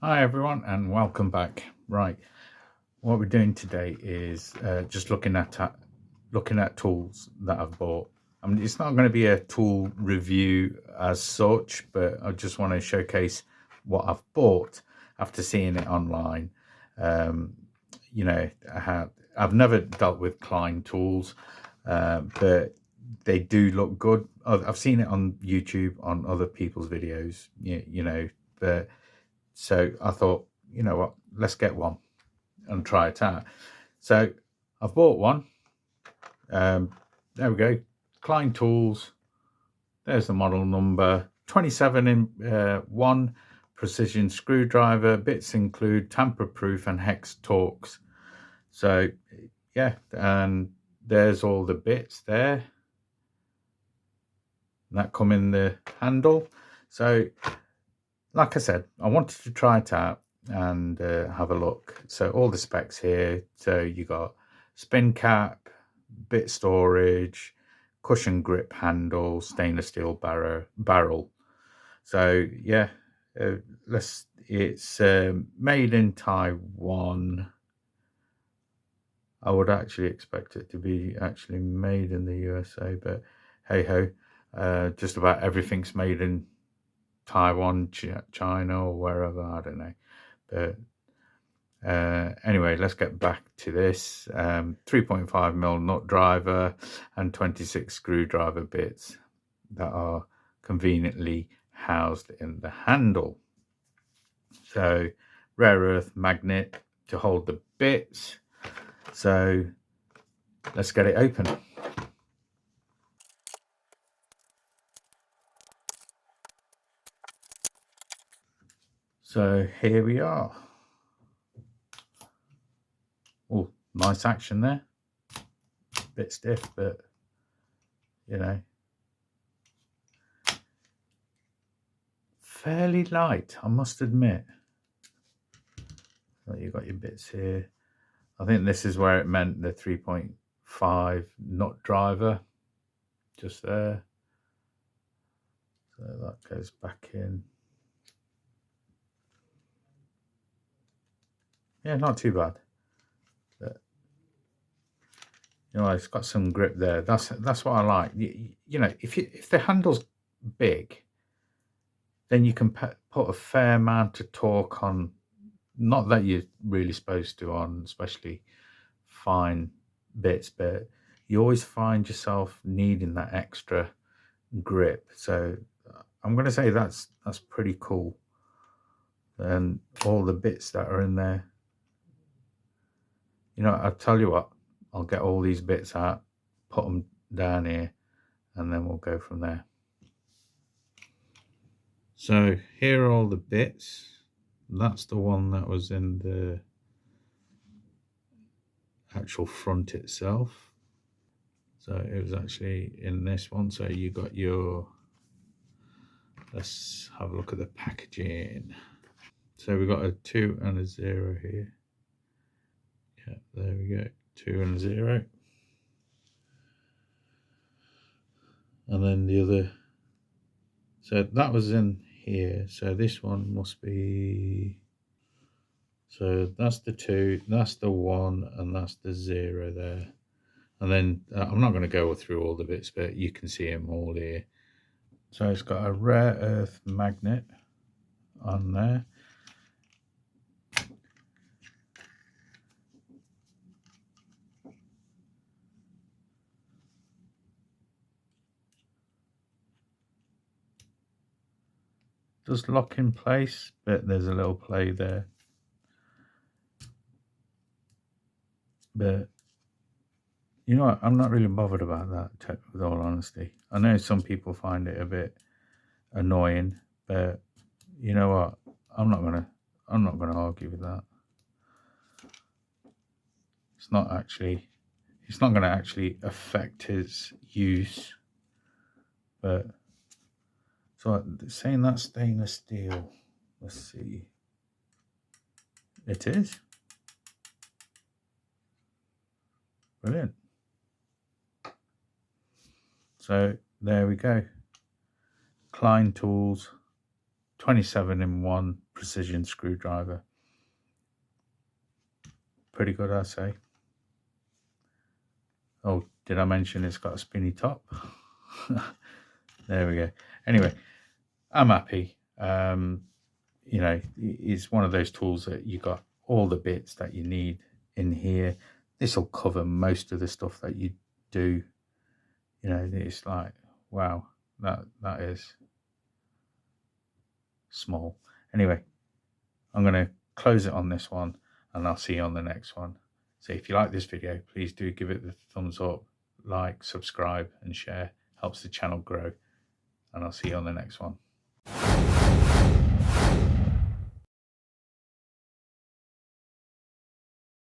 Hi everyone and welcome back. Right, what we're doing today is just looking at tools that I've bought. I mean, it's not going to be a tool review as such, but I just want to showcase what I've bought after seeing it online. Um, I've never dealt with Klein Tools, but they do look good. I've seen it on YouTube on other people's videos, but so I thought, you know what, let's get one and try it out. So I've bought one. There we go. Klein Tools. There's the model number. 27 in 1 precision screwdriver. Bits include tamper-proof and hex Torx. So yeah, and there's all the bits there that come in the handle. So like I said, I wanted to try it out and have a look. So all the specs here. So you got spin cap, bit storage, cushion grip handle, stainless steel barrel. So yeah, it's made in Taiwan. I would actually expect it to be actually made in the USA, but hey ho, just about everything's made in Taiwan, China, or wherever. I don't know. But anyway, let's get back to this. 3.5mm nut driver and 26 screwdriver bits that are conveniently housed in the handle. So rare earth magnet to hold the bits. So let's get it open. So here we are. Oh, nice action there. Bit stiff, but you know, fairly light, I must admit. So you've got your bits here. I think this is where it meant the 3.5 nut driver, just there. So that goes back in. Yeah, not too bad. But, you know, it's got some grip there. That's what I like. You know, if the handle's big, then you can put a fair amount of torque on. Not that you're really supposed to on, especially fine bits, but you always find yourself needing that extra grip. So I'm going to say that's pretty cool. And all the bits that are in there, you know, I'll tell you what, I'll get all these bits out, put them down here, and then we'll go from there. So here are all the bits. That's the one that was in the actual front itself. So it was actually in this one. So you got your, let's have a look at the packaging. So we've got a 2 and a 0 here. Yeah, there we go. 2 and 0. And then the other, so that was in here. So this one must be, so that's the 2, that's the 1, and that's the 0 there. And then I'm not going to go through all the bits, but you can see them all here. So it's got a rare earth magnet on there. Does lock in place, but there's a little play there. But you know what, I'm not really bothered about that, with all honesty. I know some people find it a bit annoying, but you know what, I'm not gonna argue with that. It's not going to actually affect his use. But so saying that stainless steel, let's see, it is brilliant. So there we go. Klein Tools, 27 in 1 precision screwdriver. Pretty good, I say. Oh, did I mention it's got a spinny top? There we go. Anyway, I'm happy. You know, it's one of those tools that you got all the bits that you need in here. This will cover most of the stuff that you do. You know, it's like, wow, that is small. Anyway, I'm going to close it on this one, and I'll see you on the next one. So if you like this video, please do give it the thumbs up, like, subscribe and share. Helps the channel grow, and I'll see you on the next one.